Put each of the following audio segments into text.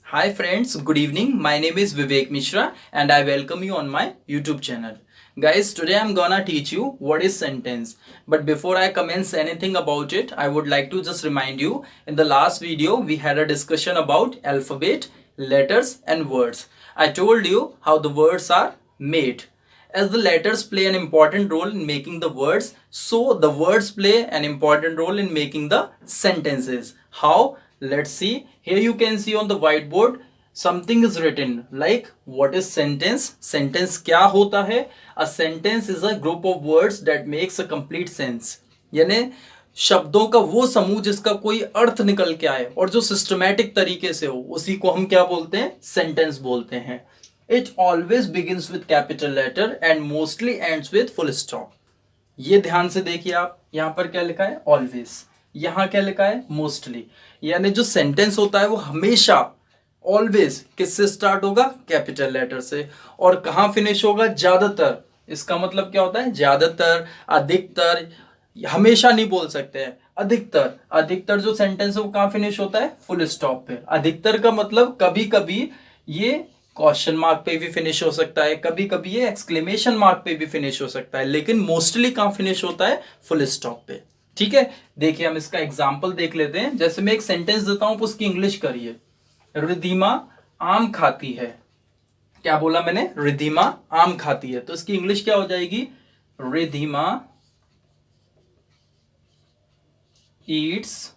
Hi friends, good evening. My name is Vivek Mishra and I welcome you on my YouTube channel. Guys, today I'm gonna teach you what is sentence. But before I commence anything about it, I would like to just remind you, in the last video we had a discussion about alphabet, letters and words. I told you how the words are made. As the letters play an important role in making the words, so the words play an important role in making the sentences. How? Let's see. Here you can see on the whiteboard something is written like what is sentence? Sentence क्या होता है? A sentence is a group of words that makes a complete sense. यानी शब्दों का वो समूह जिसका कोई अर्थ निकल के आए और जो सिस्टमैटिक तरीके से हो, उसी को हम क्या बोलते हैं? सेंटेंस बोलते हैं. It always begins with capital letter and mostly ends with full stop. ये ध्यान से देखिए आप, यहां पर क्या लिखा है? Always. यहां क्या लिखा है? Mostly. यानी जो सेंटेंस होता है वो हमेशा ऑलवेज किससे स्टार्ट होगा? कैपिटल लेटर से. और कहां फिनिश होगा? ज्यादातर. इसका मतलब क्या होता है? ज्यादातर, अधिकतर, हमेशा नहीं बोल सकते हैं. अधिकतर, अधिकतर जो सेंटेंस है वो कहां फिनिश होता है? फुल स्टॉप पे. अधिकतर का मतलब कभी कभी ये क्वेश्चन मार्क पे भी फिनिश हो सकता है, कभी कभी ये एक्सक्लेमेशन मार्क पे भी फिनिश हो सकता है, लेकिन मोस्टली कहां फिनिश होता है? फुल स्टॉप पे. ठीक है, देखिए हम इसका एग्जांपल देख लेते हैं. जैसे मैं एक सेंटेंस देता हूं, उसकी इंग्लिश करिए. रिधिमा आम खाती है. क्या बोला मैंने? रिधिमा आम खाती है. तो इसकी इंग्लिश क्या हो जाएगी? Ridhima Yeats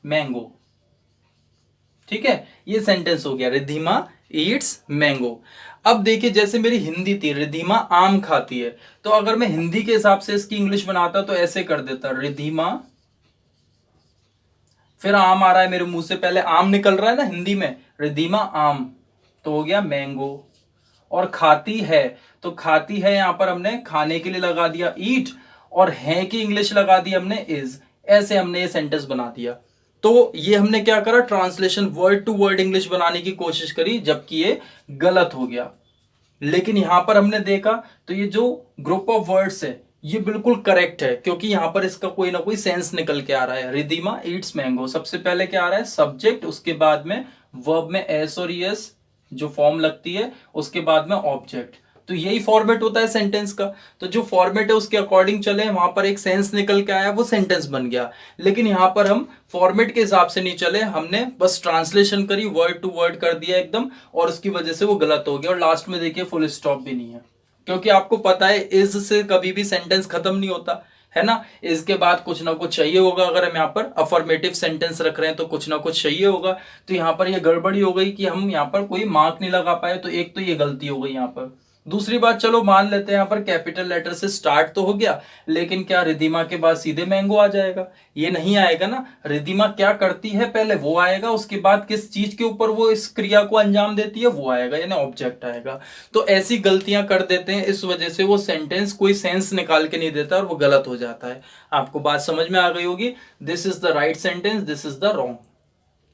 mango. ठीक है, ये सेंटेंस हो गया, रिधिमा ईट्स मैंगो. अब देखिए, जैसे मेरी हिंदी थी रिधिमा आम खाती है, तो अगर मैं हिंदी के हिसाब से इसकी इंग्लिश बनाता तो ऐसे कर देता, रिधिमा, फिर आम आ रहा है मेरे मुंह से, पहले आम निकल रहा है ना हिंदी में, रिधिमा आम, तो हो गया मैंगो. और खाती है, तो खाती है यहां पर हमने खाने के लिए लगा दिया ईट, और है की इंग्लिश लगा दी हमने इज. ऐसे हमने ये सेंटेंस बना दिया. तो ये हमने क्या करा? Translation word to word English बनाने की कोशिश करी, जबकि ये गलत हो गया. लेकिन यहां पर हमने देखा तो ये जो ग्रुप ऑफ वर्ड्स है ये बिल्कुल करेक्ट है, क्योंकि यहां पर इसका कोई ना कोई सेंस निकल के आ रहा है. रिधिमा ईट्स मैंगो, सबसे पहले क्या आ रहा है? सब्जेक्ट, उसके बाद में वर्ब में एस और एस जो फॉर्म लगती है, उसके बाद में ऑब्जेक्ट. तो यही फॉर्मेट होता है सेंटेंस का. तो जो फॉर्मेट है उसके अकॉर्डिंग चले, वहां पर एक सेंस निकल के आया, वो सेंटेंस बन गया. लेकिन यहां पर हम फॉर्मेट के हिसाब से नहीं चले, हमने बस ट्रांसलेशन करी, वर्ड टू वर्ड कर दिया एकदम, और उसकी वजह से वो गलत हो गया. और लास्ट में देखिए फुल स्टॉप भी नहीं है, क्योंकि आपको पता है इज से कभी भी सेंटेंस खत्म नहीं होता है ना. इसके बाद कुछ ना कुछ चाहिए होगा. अगर हम यहाँ पर अफर्मेटिव सेंटेंस रख रहे हैं तो कुछ ना कुछ चाहिए होगा. तो यहाँ पर ये गड़बड़ी हो गई कि हम यहाँ पर कोई मार्क नहीं लगा पाए, तो एक तो ये गलती हो गई यहाँ पर. दूसरी बात, चलो मान लेते हैं यहाँ पर कैपिटल लेटर से स्टार्ट तो हो गया, लेकिन क्या रिधिमा के बाद सीधे मैंगो आ जाएगा? ये नहीं आएगा ना. रिधिमा क्या करती है पहले वो आएगा, उसके बाद किस चीज के ऊपर वो इस क्रिया को अंजाम देती है वो आएगा, यानी ऑब्जेक्ट आएगा. तो ऐसी गलतियां कर देते हैं, इस वजह से वो सेंटेंस कोई सेंस निकाल के नहीं देता और वो गलत हो जाता है. आपको बात समझ में आ गई होगी. This is the right sentence, this is the wrong.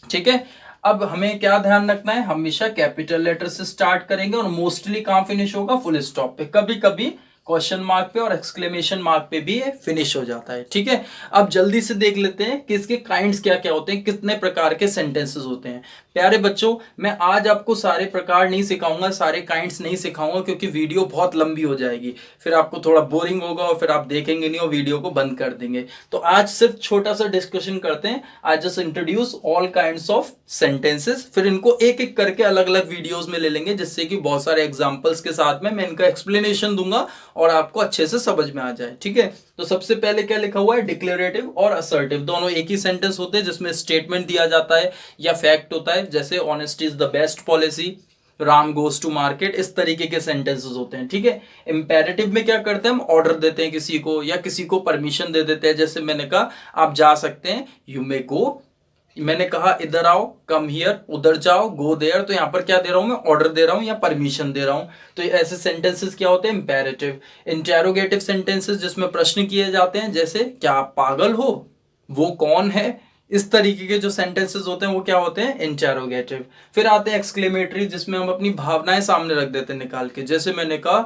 ठीक है, अब हमें क्या ध्यान रखना है? हमेशा कैपिटल लेटर से स्टार्ट करेंगे और मोस्टली कहां फिनिश होगा? फुल स्टॉप पे. कभी कभी क्वेश्चन मार्क पे और एक्सक्लेमेशन मार्क पे भी फिनिश हो जाता है. ठीक है, अब जल्दी से देख लेते हैं कि इसके काइंड्स क्या क्या होते हैं, कितने प्रकार के सेंटेंसेस होते हैं. प्यारे बच्चों, मैं आज आपको सारे प्रकार नहीं सिखाऊंगा, सारे काइंड्स नहीं सिखाऊंगा, क्योंकि वीडियो बहुत लंबी हो जाएगी, फिर आपको थोड़ा बोरिंग होगा और फिर आप देखेंगे नहीं और वीडियो को बंद कर देंगे. तो आज सिर्फ छोटा सा डिस्कशन करते हैं. आज just introduce all kinds of sentences, फिर इनको एक एक करके अलग अलग वीडियोस में ले लेंगे, जिससे कि बहुत सारे एग्जांपल्स के साथ में मैं इनका एक्सप्लेनेशन दूंगा और आपको अच्छे से समझ में आ जाए. ठीक है, तो सबसे पहले क्या लिखा हुआ है? डिक्लेरेटिव और असर्टिव, दोनों एक ही सेंटेंस होते हैं जिसमें स्टेटमेंट दिया जाता है या फैक्ट होता है. जैसे honesty is the best policy, Ram goes to market, इस तरीके के सेंटेंसेस होते हैं. ठीक है, इंपेरेटिव में क्या करते हैं? हम ऑर्डर देते हैं किसी को, या किसी को परमिशन दे देते हैं. जैसे मैंने कहा आप जा सकते हैं, यू मे गो. मैंने कहा इधर आओ, कम हियर, उधर जाओ, गो देयर. तो यहां पर क्या दे रहा हूं मैं? ऑर्डर दे रहा हूं या परमिशन दे रहा हूं. तो ऐसे सेंटेंसेस क्या होते हैं? इंपेरेटिव. इंटेरोगेटिव सेंटेंसेस, जिसमें प्रश्न किए जाते हैं, जैसे क्या आप पागल हो, वो कौन है, इस तरीके के जो सेंटेंसेस होते हैं वो क्या होते हैं? इंटेरोगेटिव. फिर आते हैं एक्सक्लेमेटरी, जिसमें हम अपनी भावनाएं सामने रख देते हैं निकाल के. जैसे मैंने कहा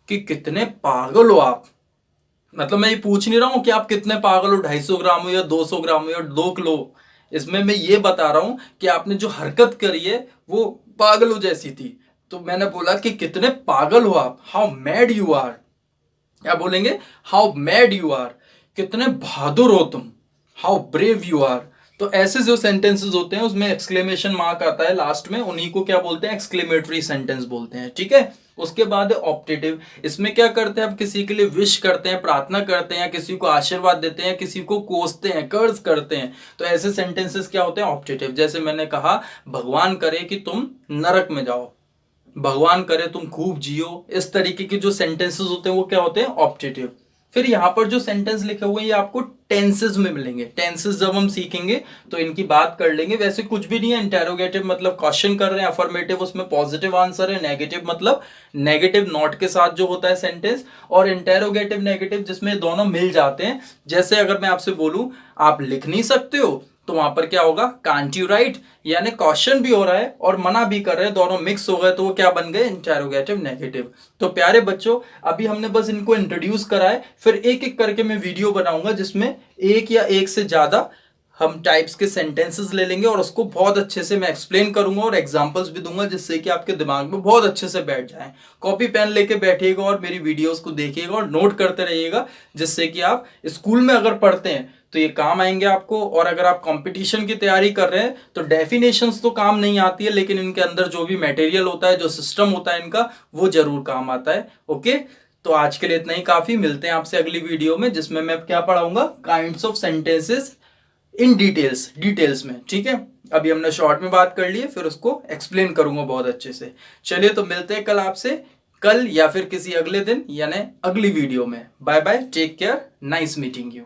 कि कितने पागल हो आप, मतलब मैं ये पूछ नहीं रहा हूं कि आप कितने पागल हो, 250 ग्राम हो या 200 ग्राम हो या 2 किलो. इसमें मैं ये बता रहा हूं कि आपने जो हरकत करी है वो पागलों जैसी थी। तो मैंने बोला कि कितने पागल हो आप, हाउ मैड यू आर। क्या बोलेंगे? हाउ मैड यू आर, कितने बहादुर हो तुम, हाउ ब्रेव यू आर। तो ऐसे जो सेंटेंसेस होते हैं उसमें एक्सक्लेमेशन मार्क आता है लास्ट में, उन्हीं को क्या बोलते हैं? एक्सक्लेमेटरी सेंटेंस बोलते हैं। ठीक है, उसके बाद है ऑप्टेटिव। इसमें क्या करते हैं? आप किसी के लिए विश करते हैं, प्रार्थना करते हैं, किसी को आशीर्वाद देते हैं, किसी को कोसते हैं, कर्ज करते हैं। तो ऐसे सेंटेंसेस क्या होते हैं? ऑप्टेटिव। जैसे मैंने कहा, भगवान करे कि तुम नरक में जाओ, भगवान करे तुम खूब जियो। इस तरीके के जो सेंटेंसेस होते हैं वो क्या होते हैं? ऑप्टेटिव। फिर यहां पर जो सेंटेंस लिखे हुए हैं ये आपको टेंसेस में मिलेंगे। टेंसेस जब हम सीखेंगे तो इनकी बात कर लेंगे। वैसे कुछ भी नहीं है, इंटेरोगेटिव मतलब क्वेश्चन कर रहे हैं, अफर्मेटिव उसमें पॉजिटिव आंसर है, नेगेटिव मतलब नेगेटिव नॉट के साथ जो होता है सेंटेंस, और इंटेरोगेटिव नेगेटिव जिसमें दोनों मिल जाते हैं। जैसे अगर मैं आपसे बोलूं आप लिख नहीं सकते हो, तो वहां पर क्या होगा? कांट यू राइट, यानी क्वेश्चन भी हो रहा है और मना भी कर रहे हैं, दोनों मिक्स हो गए तो वो क्या बन गए? Interrogative negative. तो प्यारे बच्चों, अभी हमने बस इनको इंट्रोड्यूस करा है, फिर एक एक करके मैं वीडियो बनाऊंगा जिसमें एक या एक से ज्यादा हम टाइप्स के सेंटेंसेस ले लेंगे और उसको बहुत अच्छे से मैं एक्सप्लेन करूंगा और एग्जांपल्स भी दूंगा, जिससे कि आपके दिमाग में बहुत अच्छे से बैठ जाए। कॉपी पेन लेके बैठिएगा और मेरी वीडियोस को देखिएगा और नोट करते रहिएगा, जिससे कि आप स्कूल में अगर पढ़ते हैं तो ये काम आएंगे आपको। और अगर आप कंपटीशन की तैयारी कर रहे हैं तो डेफिनेशंस तो काम नहीं आती है, लेकिन इनके अंदर जो भी मटेरियल होता है, जो सिस्टम होता है इनका, वो जरूर काम आता है। ओके, तो आज के लिए इतना ही काफी। मिलते हैं आपसे अगली वीडियो में, जिसमें मैं क्या पढ़ाऊंगा? Kinds of sentences in details में। ठीक है, अभी हमने शॉर्ट में बात कर ली है, फिर उसको एक्सप्लेन करूंगा बहुत अच्छे से। चलिए, तो मिलते हैं कल आपसे, कल या फिर किसी अगले दिन, यानी अगली वीडियो में। Bye bye, take care, nice meeting you.